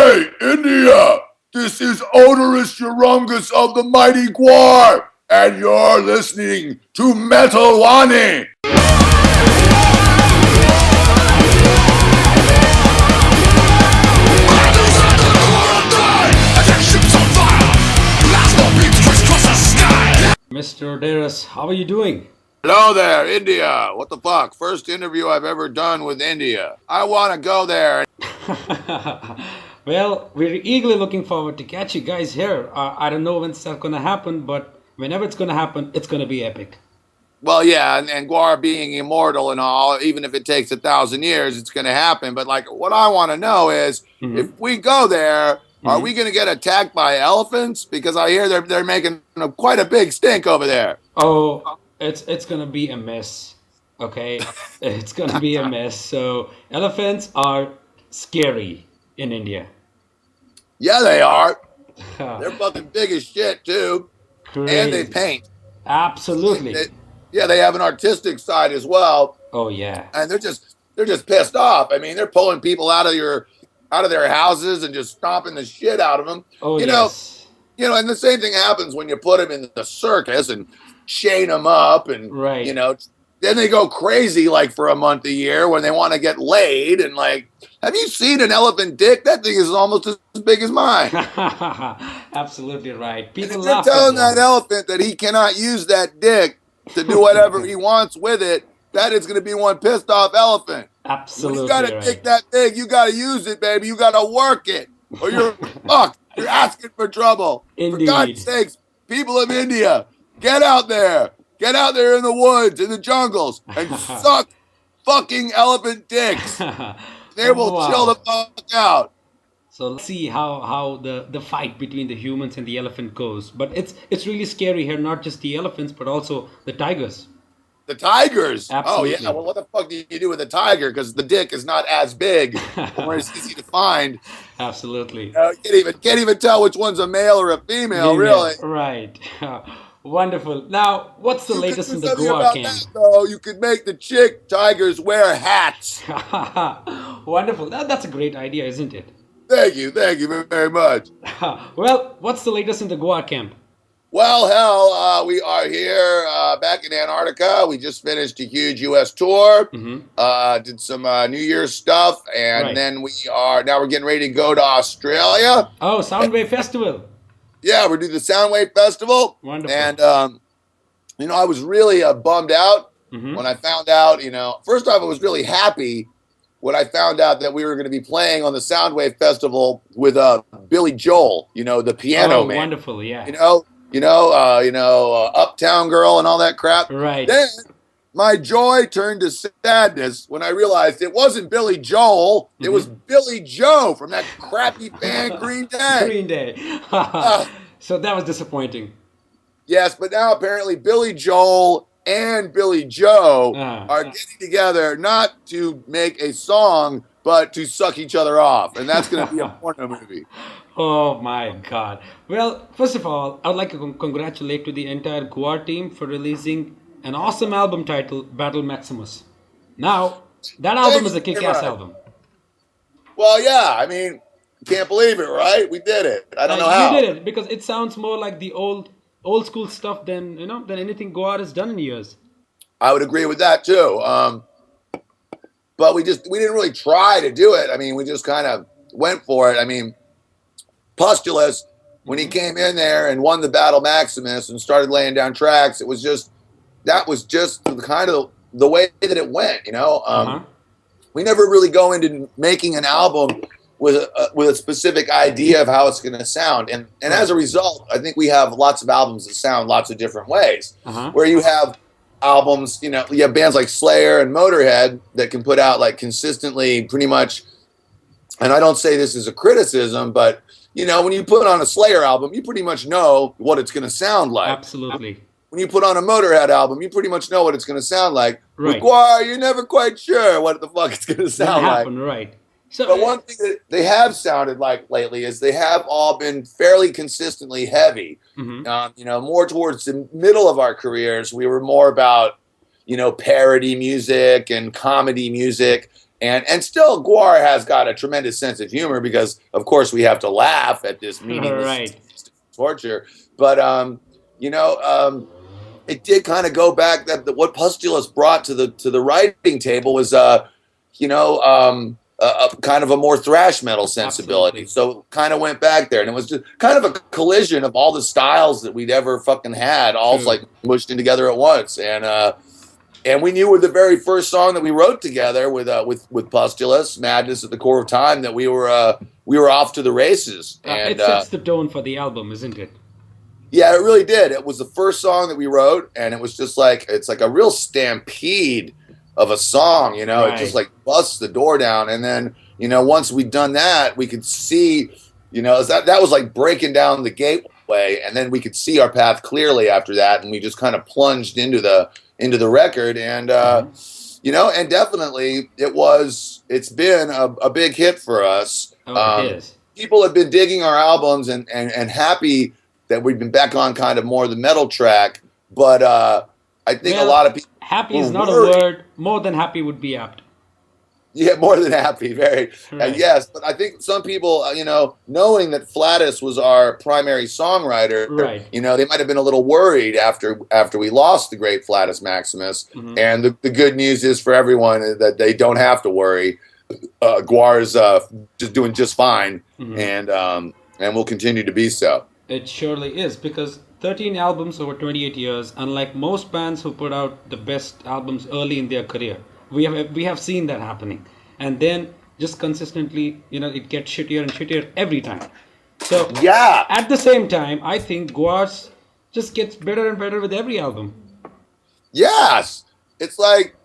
Hey, India! This is Oderus Urungus of the mighty Gwar, and you're listening to Metal Wani. Mr. Oderus, how are you doing? Hello there, India. What the fuck? First interview I've ever done with India. I want to go there. Well, we're eagerly looking forward to catch you guys here. I don't know when it's going to happen, but whenever it's going to happen, it's going to be epic. Well, yeah, and Gwar being immortal and all, even if it takes 1,000 years, it's going to happen. But like, what I want to know is, if we go there, are we going to get attacked by elephants? Because I hear they're making quite a big stink over there. Oh, it's going to be a mess. Okay, it's going to be a mess. So elephants are scary in India. Yeah, they are. They're fucking big as shit too, and they paint. Absolutely. They have an artistic side as well. Oh yeah. And they're just pissed off. I mean, they're pulling people out of their houses and just stomping the shit out of them. Oh, yes. And the same thing happens when you put them in the circus and chain them up, and then they go crazy like for a month a year when they want to get laid. And like, have you seen an elephant dick? That thing is almost as big as mine. Absolutely right. People laugh. You're telling that elephant that he cannot use that dick to do whatever he wants with it. That is going to be one pissed off elephant. Absolutely. When you got a dick that big, you got to use it, baby. You got to work it, or you're fucked. You're asking for trouble. Indeed. For God's sakes, people of India, get out there. Get out there in the woods, in the jungles, and suck fucking elephant dicks. They will chill the fuck out. So let's see how the fight between the humans and the elephant goes. But it's really scary here, not just the elephants, but also the tigers. The tigers? Absolutely. Oh, yeah. Well, what the fuck do you do with a tiger? Because the dick is not as big, or it's easy to find. Absolutely. You can't even tell which one's a male or a female, really. Right. Wonderful. Now, what's the latest in the Gwar camp? You could make the chick tigers wear hats. Wonderful. That's a great idea, isn't it? Thank you very much. Well, what's the latest in the Gwar camp? Well, hell, we are here back in Antarctica. We just finished a huge U.S. tour, did some New Year's stuff, and then we're getting ready to go to Australia. Oh, Soundwave Festival. Yeah, we're doing the Soundwave Festival. Wonderful. And, I was really bummed out when I found out, first off, I was really happy when I found out that we were going to be playing on the Soundwave Festival with Billy Joel, the piano man. Wonderful, yeah. Uptown Girl and all that crap. Right. Then my joy turned to sadness when I realized it wasn't Billy Joel, it was Billy Joe from that crappy band Green Day. Green Day. So that was disappointing. Yes, but now apparently Billy Joel and Billy Joe are getting together not to make a song, but to suck each other off. And that's going to be a porno movie. Oh my God. Well, first of all, I would like to congratulate to the entire Gwar team for releasing an awesome album titled Battle Maximus. Now, that album is a kick-ass album. Well, yeah, I mean, can't believe it, right? We did it. I don't know how. You did it because it sounds more like the old school stuff than anything Gwar has done in years. I would agree with that too. But we didn't really try to do it. I mean, we just kind of went for it. I mean, Pustulus, when he came in there and won the Battle Maximus and started laying down tracks, that was just kind of the way that it went, We never really go into making an album with a specific idea of how it's going to sound. And as a result, I think we have lots of albums that sound lots of different ways. Where you have albums, you have bands like Slayer and Motorhead that can put out like consistently pretty much, and I don't say this as a criticism, but when you put on a Slayer album, you pretty much know what it's going to sound like. Absolutely. When you put on a Motorhead album, you pretty much know what it's going to sound like. Right. With Gwar, you're never quite sure what the fuck it's going to sound like. Right. So, but one thing that they have sounded like lately is they have all been fairly consistently heavy. More towards the middle of our careers, we were more about, parody music and comedy music. And still, Gwar has got a tremendous sense of humor because, of course, we have to laugh at this meaningless Right. torture. But it did kind of go back that what Pustulus brought to the writing table was a kind of a more thrash metal sensibility. Absolutely. So kind of went back there, and it was just kind of a collision of all the styles that we'd ever fucking had, all True. like mushed in together at once. And we knew with the very first song that we wrote together with Pustulus, Madness at the Core of Time, that we were off to the races. And It sets the tone for the album, isn't it? yeah, it really did. It was the first song that we wrote, and it was just like it's like a real stampede of a song. You know, Right. it just like busts the door down, and then once we'd done that, we could see, that was like breaking down the gateway, and then we could see our path clearly after that, and we just kind of plunged into the record, and and definitely it's been a big hit for us. Oh, it is. People have been digging our albums and happy that we've been back on kind of more of the metal track, but I think a lot of people Happy is were not worried. a word. More than happy would be apt. Yeah, more than happy, very. Right. Yes, but I think some people, knowing that Flattus was our primary songwriter, Right. they might have been a little worried after we lost the great Flattus Maximus. Mhm. And the good news is for everyone that they don't have to worry. Gwar's just doing just fine, and will continue to be so. It surely is, because 13 albums over 28 years, unlike most bands who put out the best albums early in their career. We have seen that happening. And then just consistently, it gets shittier and shittier every time. So Yeah. at the same time, I think Guar's just gets better and better with every album. Yes, it's like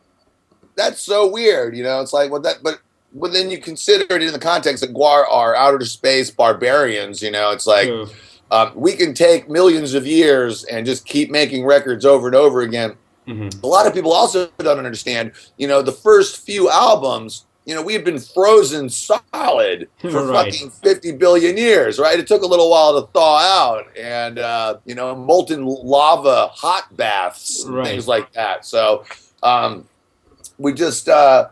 that's so weird, It's like but then you consider it in the context that Gwar are outer space barbarians, It's like True. we can take millions of years and just keep making records over and over again. A lot of people also don't understand, the first few albums. We had been frozen solid for Right. fucking 50 billion years, right? It took a little while to thaw out, and molten lava hot baths, and Right. things like that. So we just, totally.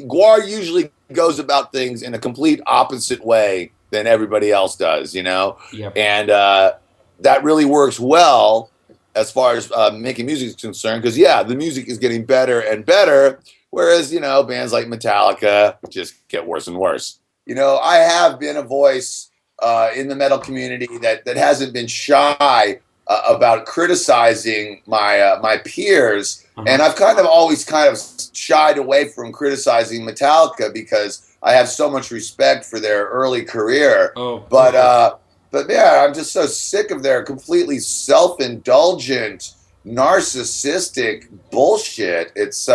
Gwar usually goes about things in a complete opposite way than everybody else does, Yep. and that really works well as far as making music is concerned, because the music is getting better and better. Whereas, bands like Metallica just get worse and worse. I have been a voice in the metal community that hasn't been shy about criticizing my peers. And I've always shied away from criticizing Metallica because I have so much respect for their early career. Oh, But yeah, I'm just so sick of their completely self-indulgent, narcissistic bullshit. It's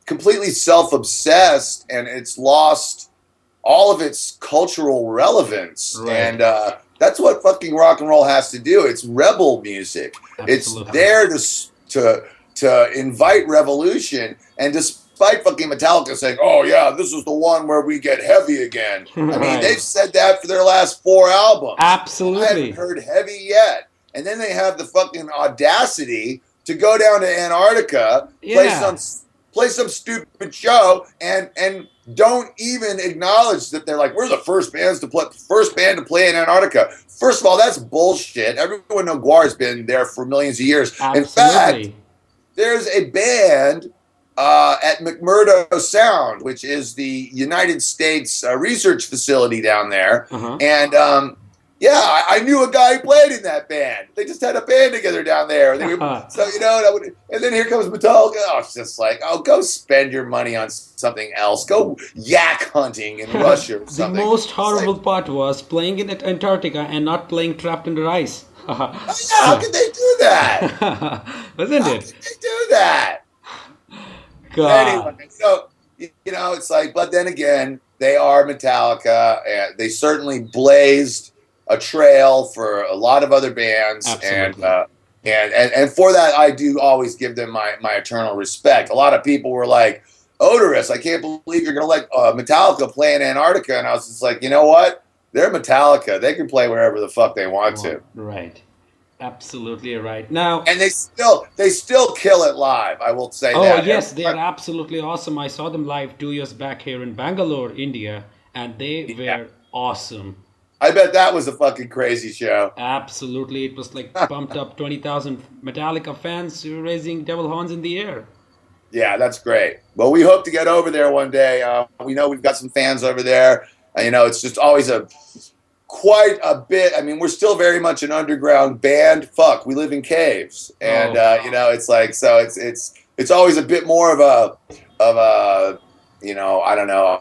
completely self-obsessed, and it's lost all of its cultural relevance. Right. And that's what fucking rock and roll has to do. It's rebel music. Absolutely. It's there to invite revolution. And despite fucking Metallica saying, "Oh yeah, this is the one where we get heavy again," I mean, Right. they've said that for their last 4 albums. I Absolutely. haven't heard heavy yet. And then they have the fucking audacity to go down to Antarctica, Yeah. play some stupid show, and don't even acknowledge that they're like, we're the first band to play in Antarctica. First of all, that's bullshit. Everyone knows Gwar's been there for millions of years. In fact, Absolutely. there's a band at McMurdo Sound, which is the United States research facility down there. And I knew a guy who played in that band. They just had a band together down there. So, and then here comes Metallica. Oh, it's just like, go spend your money on something else. Go yak hunting in Russia or The something. most horrible part was playing in Antarctica and not playing trapped under ice. How could they do that? Wasn't How it? could they do that? God. Anyway, so it's like, but then again, they are Metallica, and they certainly blazed a trail for a lot of other bands, Absolutely. and for that, I do always give them my eternal respect. A lot of people were like, "Oderus, I can't believe you're going to let Metallica play in Antarctica," and I was just like, you know what? They're Metallica. They can play wherever the fuck they want to. Right. Absolutely right. Now, And they still kill it live. I will say oh that. yes, they are absolutely awesome. I saw them live 2 years back here in Bangalore, India, and they Yeah. were awesome. I bet that was a fucking crazy show. Absolutely, it was like pumped up 20,000 Metallica fans raising devil horns in the air. Yeah, that's great. Well, we hope to get over there one day. We know we've got some fans over there. It's just always quite a bit. I mean, we're still very much an underground band. Fuck, we live in caves, and Oh, it's like so. It's always a bit more of a I don't know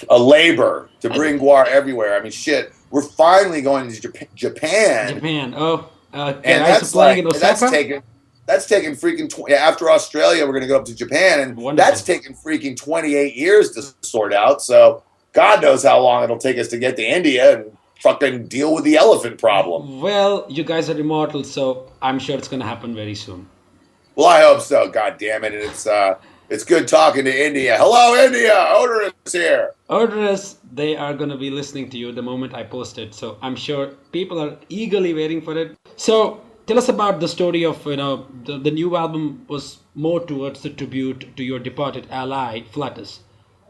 a labor to bring Gwar everywhere. I mean, shit, we're finally going to Japan, Japan. Oh, and guys are playing in Osaka. that's taken freaking after Australia, we're going to go up to Japan, and Wonderful. that's taken freaking 28 years to sort out. So God knows how long it'll take us to get to India and fucking deal with the elephant problem. Well, you guys are immortal, so I'm sure it's gonna happen very soon. Well, I hope so. God damn it! And it's good talking to India. Hello, India. Oderus here. Oderus, they are gonna be listening to you the moment I post it, so I'm sure people are eagerly waiting for it. So tell us about the story of the new album was more towards the tribute to your departed ally Flattus,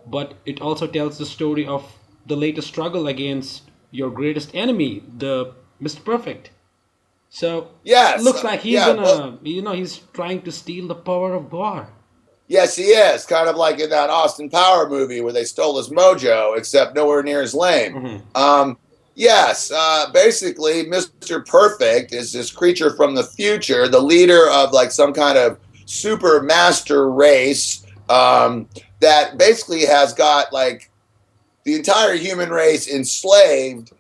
but it also tells the story of the latest struggle against your greatest enemy, the Mr. Perfect. So Yes. looks like he's Yeah. gonna, he's trying to steal the power of Gwar. Yes, he is. Kind of like in that Austin Power movie where they stole his mojo, except nowhere near as lame. Yes, basically, Mr. Perfect is this creature from the future, the leader of like some kind of super master race that basically has got like the entire human race enslaved.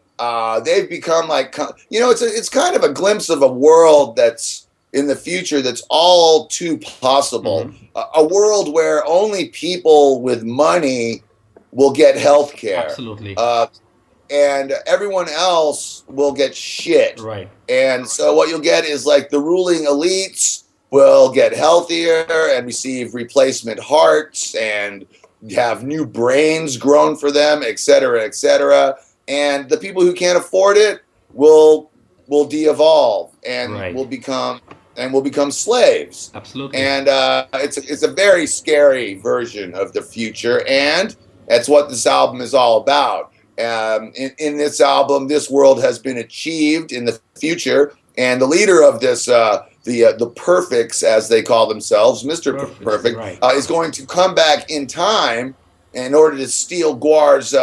They've become like, it's kind of a glimpse of a world that's in the future that's all too possible. A world where only people with money will get health care. Absolutely. And everyone else will get shit. Right. And so what you'll get is like the ruling elites will get healthier and receive replacement hearts and have new brains grown for them, et cetera, et cetera. And the people who can't afford it will de-evolve and Right. will become slaves. Absolutely. And it's a very scary version of the future, and that's what this album is all about. In this album, this world has been achieved in the future, and the leader of this, the Perfects, as they call themselves, Mr. Perfect, right. is going to come back in time in order to steal Gwar's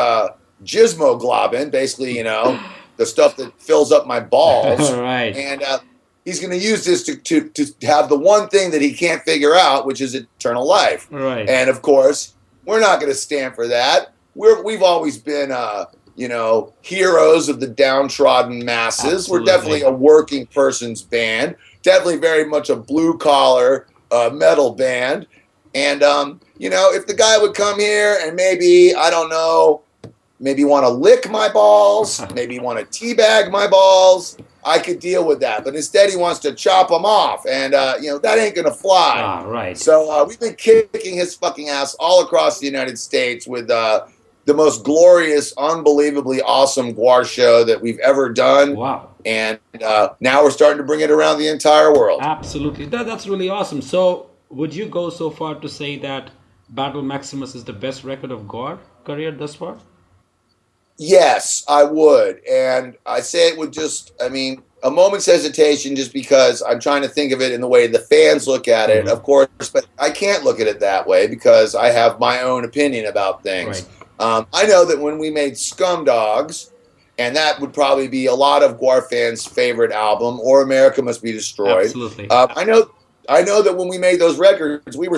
gizmoglobin, basically, the stuff that fills up my balls. Right. And he's going to use this to have the one thing that he can't figure out, which is eternal life. Right. And of course, we're not going to stand for that. We've always been, heroes of the downtrodden masses. Absolutely. We're definitely a working person's band. Definitely very much a blue collar metal band. And if the guy would come here and maybe, I don't know, maybe want to lick my balls, maybe want to teabag my balls, I could deal with that. But instead, he wants to chop them off, and that ain't gonna fly. Ah, right. So we've been kicking his fucking ass all across the United States with the most glorious, unbelievably awesome Gwar show that we've ever done. Wow. And now we're starting to bring it around the entire world. Absolutely. That's really awesome. So, would you go so far to say that Battle Maximus is the best record of Gwar career thus far? Yes, I would. And I say it with a moment's hesitation just because I'm trying to think of it in the way the fans look at it, of course, but I can't look at it that way because I have my own opinion about things. Right. I know that when we made Scumdogs, and that would probably be a lot of Gwar fans' favorite album, or America Must Be Destroyed. Absolutely. I know that when we made those records, we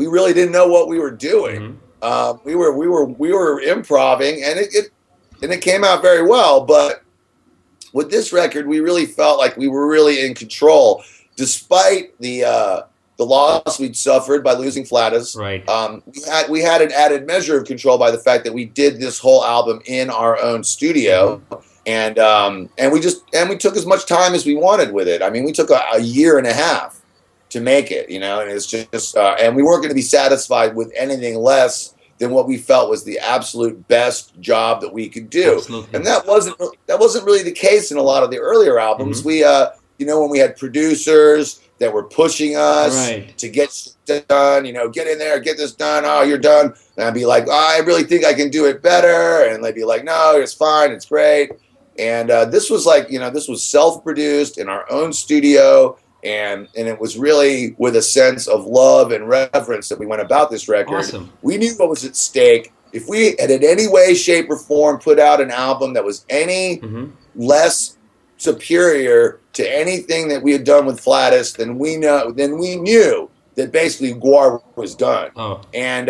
really didn't know what we were doing. We were improvising, and it came out very well. But with this record, we really felt like we were really in control, despite the loss we'd suffered by losing Flattus. Right. We had an added measure of control by the fact that we did this whole album in our own studio, and we took as much time as we wanted with it. I mean, we took a year and a half to make it, and it's just and we weren't going to be satisfied with anything less than what we felt was the absolute best job that we could do. Absolutely. And that wasn't really the case in a lot of the earlier albums. We when we had producers that were pushing us to get done, get in there, get this done. Oh, you're done. And I'd be like, oh, I really think I can do it better. And they'd be like, no, it's fine. It's great. And this was this was self-produced in our own studio. And it was really with a sense of love and reverence that we went about this record. Awesome. We knew what was at stake. If we had in any way, shape, or form put out an album that was any less superior to anything that we had done with Flattus, then we knew that basically Gwar was done. Oh. And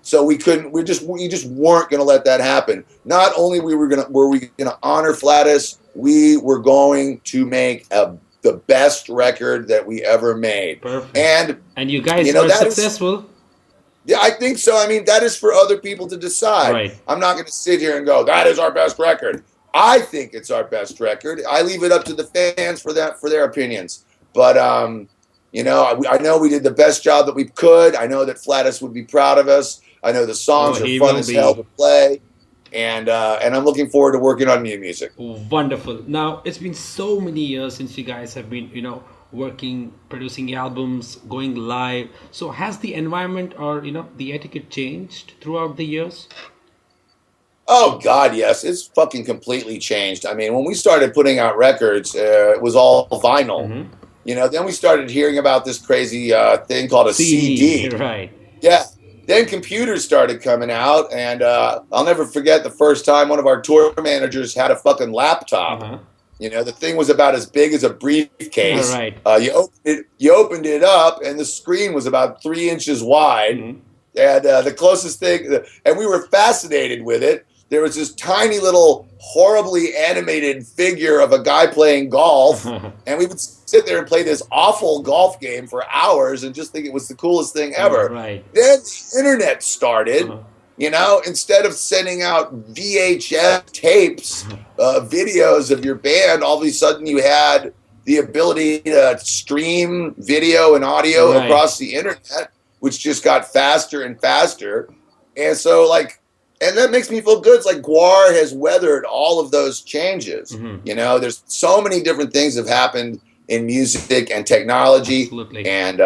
so we just weren't going to let that happen. Not only were we gonna honor Flattus, we were going to make the best record that we ever made. Perfect. And you guys were successful. Yeah, I think so. I mean, that is for other people to decide. Right. I'm not going to sit here and go, that is our best record. I think it's our best record. I leave it up to the fans for their opinions. But I know we did the best job that we could. I know that Flattus would be proud of us. I know the songs are fun as hell to play. And I'm looking forward to working on new music. Wonderful. Now, it's been so many years since you guys have been, working, producing albums, going live. So has the environment or, the etiquette changed throughout the years? Oh, God, yes. It's fucking completely changed. I mean, when we started putting out records, it was all vinyl. Then we started hearing about this crazy thing called a CD. Right. Yeah. Then computers started coming out, and I'll never forget the first time one of our tour managers had a fucking laptop. The thing was about as big as a briefcase. Right. You opened it up, and the screen was about 3 inches wide. And the closest thing, and we were fascinated with it. There was this tiny little horribly animated figure of a guy playing golf, and we would sit there and play this awful golf game for hours and just think it was the coolest thing ever. Right. Then the internet started. Instead of sending out VHS tapes, videos of your band, all of a sudden you had the ability to stream video and audio across the internet, which just got faster and faster. And so, and that makes me feel good. It's like Gwar has weathered all of those changes. There's so many different things have happened in music and technology. Absolutely. And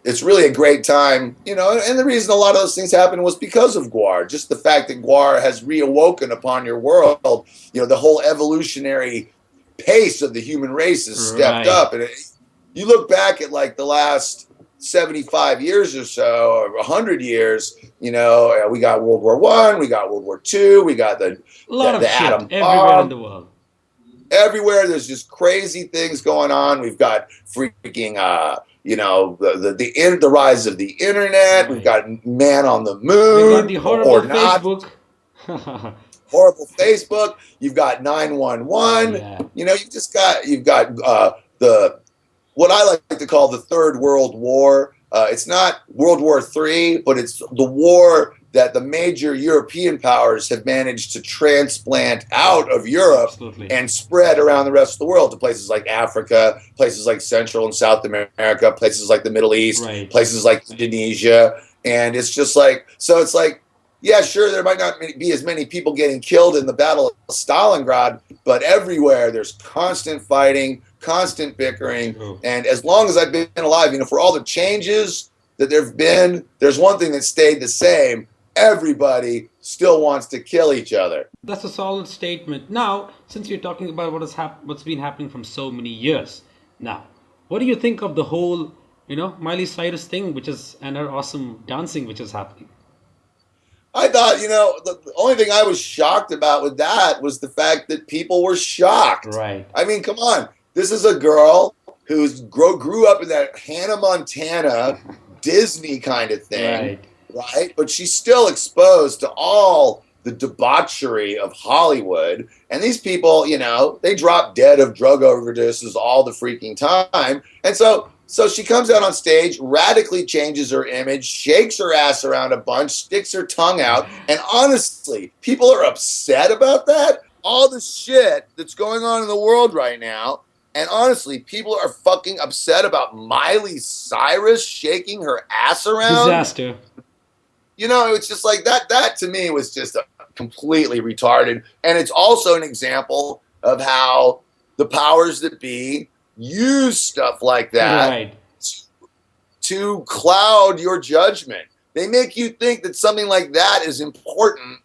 it's really a great time, and the reason a lot of those things happened was because of Gwar. Just the fact that Gwar has reawoken upon your world, the whole evolutionary pace of the human race has stepped up. And you look back at the last 75 years or so, or 100 years, we got World War I, we got World War II, we got the atom bomb. Everywhere in the world. Everywhere there's just crazy things going on. We've got freaking the rise of the internet. We've got man on the moon. We've got the horrible Facebook. Horrible Facebook. You've got 911. You've got the what I like to call the Third World War. It's not World War III, but it's the war that the major European powers have managed to transplant out of Europe and spread around the rest of the world to places like Africa, places like Central and South America, places like the Middle East, places like Indonesia. And it's just yeah, sure, there might not be as many people getting killed in the Battle of Stalingrad, but everywhere there's constant fighting, constant bickering. And as long as I've been alive, for all the changes that there have been, there's one thing that stayed the same. Everybody still wants to kill each other. That's a solid statement. Now, since you're talking about what's been happening from so many years, now, what do you think of the whole, Miley Cyrus thing, and her awesome dancing, which is happening? I thought, the only thing I was shocked about with that was the fact that people were shocked. Right. I mean, come on. This is a girl who grew up in that Hannah Montana Disney kind of thing. Right. But she's still exposed to all the debauchery of Hollywood. And these people, they drop dead of drug overdoses all the freaking time. And so she comes out on stage, radically changes her image, shakes her ass around a bunch, sticks her tongue out. And honestly, people are upset about that. All the shit that's going on in the world right now. And honestly, people are fucking upset about Miley Cyrus shaking her ass around. Disaster. You know, it's just like that. That to me was just completely retarded, and it's also an example of how the powers that be use stuff like that Right. to cloud your judgment. They make you think that something like that is important,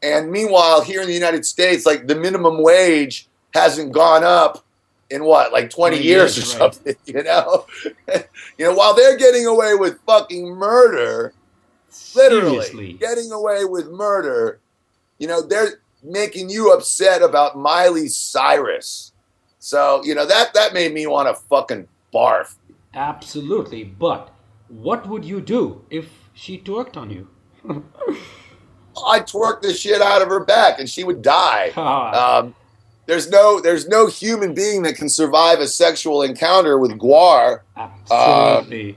and meanwhile, here in the United States, like the minimum wage hasn't gone up in what, like 20 years or Right. something, you know? While they're getting away with fucking murder, literally Seriously. getting away with murder, they're making you upset about Miley Cyrus. So, that made me want to fucking barf. Absolutely. But what would you do if she twerked on you? I'd twerk the shit out of her back and she would die. Ah, There's no human being that can survive a sexual encounter with Gwar. absolutely.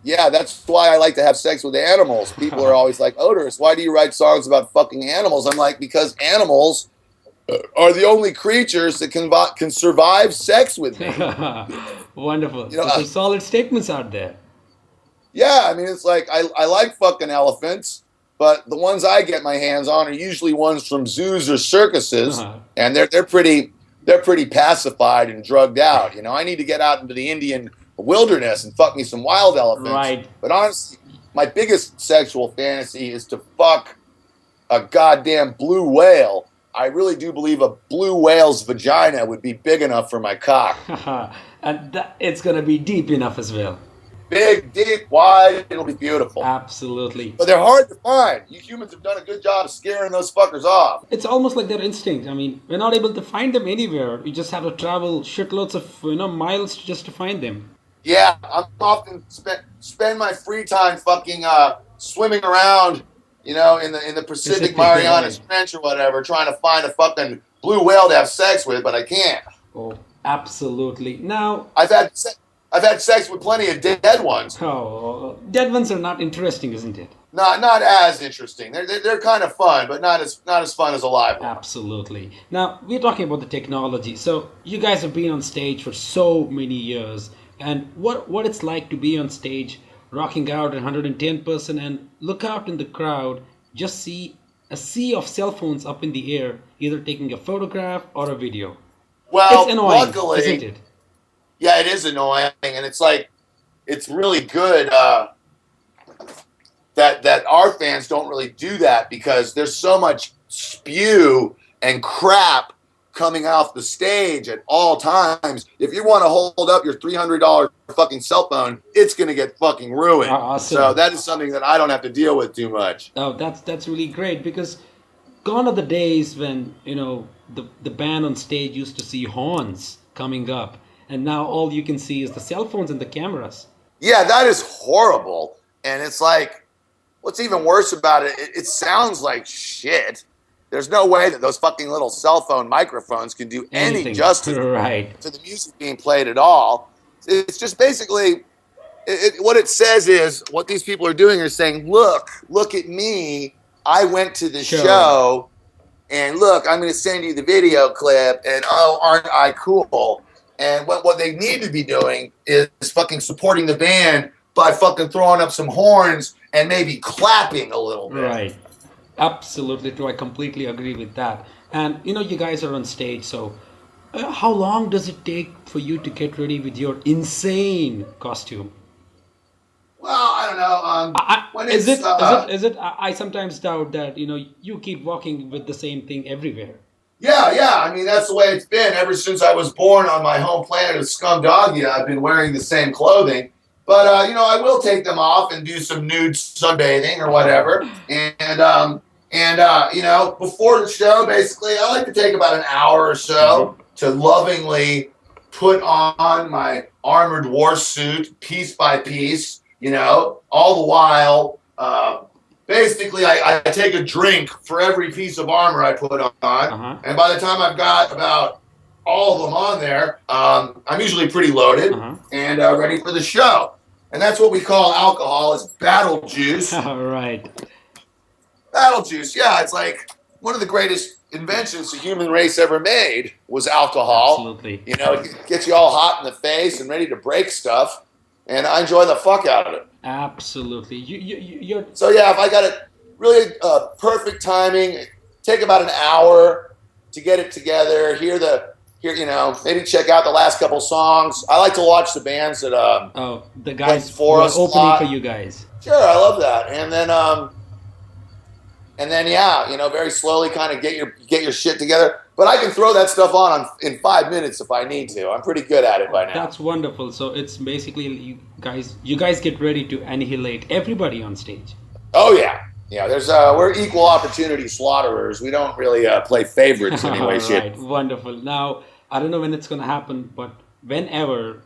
Yeah, that's why I like to have sex with animals. People are always like, Oderus, why do you write songs about fucking animals? I'm like, because animals are the only creatures that can survive sex with me. Wonderful. So some solid statements out there. Yeah, I mean, it's like I like fucking elephants, but the ones I get my hands on are usually ones from zoos or circuses, and they're pretty pacified and drugged out. I need to get out into the Indian wilderness and fuck me some wild elephants. Right. But honestly, my biggest sexual fantasy is to fuck a goddamn blue whale. I really do believe a blue whale's vagina would be big enough for my cock. And it's going to be deep enough as well. Big, deep, wide, it'll be beautiful. Absolutely. But they're hard to find. You humans have done a good job of scaring those fuckers off. It's almost like their instinct. I mean, we're not able to find them anywhere. We just have to travel shitloads of miles just to find them. Yeah, I'm often spend my free time fucking swimming around, in the Pacific Marianas Trench or whatever, trying to find a fucking blue whale to have sex with, but I can't. Oh, absolutely. Now, I've had sex with plenty of dead ones. oh, dead ones are not interesting, isn't it? Not as interesting. They're kind of fun, but not as fun as a live one. Absolutely. Now, we're talking about the technology. So, you guys have been on stage for so many years. And what it's like to be on stage, rocking out at 110% and look out in the crowd, just see a sea of cell phones up in the air, either taking a photograph or a video. Well, it's annoying, luckily, isn't it? Yeah, it is annoying, and it's really good that our fans don't really do that because there's so much spew and crap coming off the stage at all times. If you want to hold up your $300 fucking cell phone, it's going to get fucking ruined. Awesome. So that is something that I don't have to deal with too much. Oh, that's really great because gone are the days when the band on stage used to see horns coming up, and now all you can see is the cell phones and the cameras. Yeah, that is horrible. And it's like, what's even worse about it, it sounds like shit. There's no way that those fucking little cell phone microphones can do any justice to the music being played at all. It's just basically, what it says is, what these people are doing is saying, look at me. I went to the show, and look, I'm going to send you the video clip, and oh, aren't I cool? And what they need to be doing is fucking supporting the band by fucking throwing up some horns and maybe clapping a little bit. Right. Absolutely true. I completely agree with that. And you guys are on stage, so how long does it take for you to get ready with your insane costume? Well, I don't know. Is it? I sometimes doubt that you keep walking with the same thing everywhere. Yeah. I mean, that's the way it's been ever since I was born on my home planet of Scumdogia. I've been wearing the same clothing. But, I will take them off and do some nude sunbathing or whatever. And before the show, basically, I like to take about an hour or so to lovingly put on my armored war suit piece by piece, all the while. Basically, I take a drink for every piece of armor I put on. And by the time I've got about all of them on there, I'm usually pretty loaded and ready for the show. And that's what we call alcohol is battle juice. All right. Battle juice, yeah. It's like one of the greatest inventions the human race ever made was alcohol. Absolutely. It gets you all hot in the face and ready to break stuff. and I enjoy the fuck out of it. Absolutely. You're So yeah, if I got it really perfect timing, take about an hour to get it together. Maybe check out the last couple songs. I like to watch the bands that the play guys who for are us a opening for lot. you guys. Sure, I love that. And then yeah, very slowly kind of get your shit together. But I can throw that stuff on in 5 minutes if I need to. I'm pretty good at it by now. That's wonderful. So it's basically you guys get ready to annihilate everybody on stage. Oh yeah, yeah. We're equal opportunity slaughterers. We don't really play favorites in any way, shape. Right, wonderful. Now I don't know when it's gonna happen, but whenever,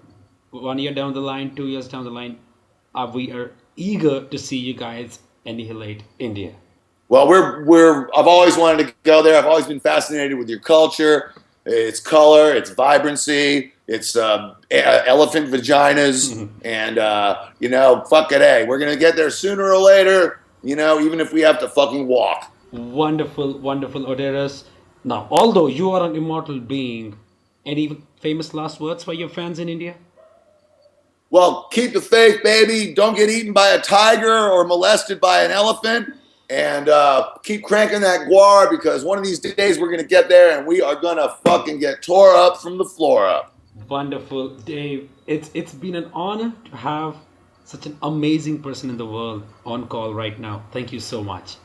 1 year down the line, 2 years down the line, we are eager to see you guys annihilate India. Well, I've always wanted to go there. I've always been fascinated with your culture, its color, its vibrancy, its elephant vaginas, and fuck it, hey, we're gonna get there sooner or later. Even if we have to fucking walk. Wonderful, wonderful, Oderus. Now, although you are an immortal being, any famous last words for your fans in India? Well, keep the faith, baby. Don't get eaten by a tiger or molested by an elephant. And keep cranking that Gwar, because one of these days we're going to get there and we are going to fucking get tore up from the floor up. Wonderful, Dave. It's been an honor to have such an amazing person in the world on call right now. Thank you so much.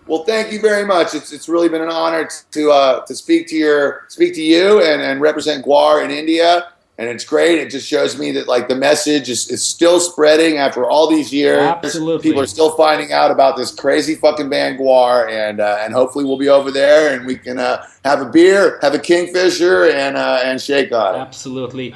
Well, thank you very much. It's really been an honor to speak to you and represent Gwar in India. And it's great. It just shows me that the message is still spreading after all these years. Absolutely. People are still finding out about this crazy fucking band Gwar, and hopefully we'll be over there and we can have a beer, have a kingfisher, and shake on it. Absolutely.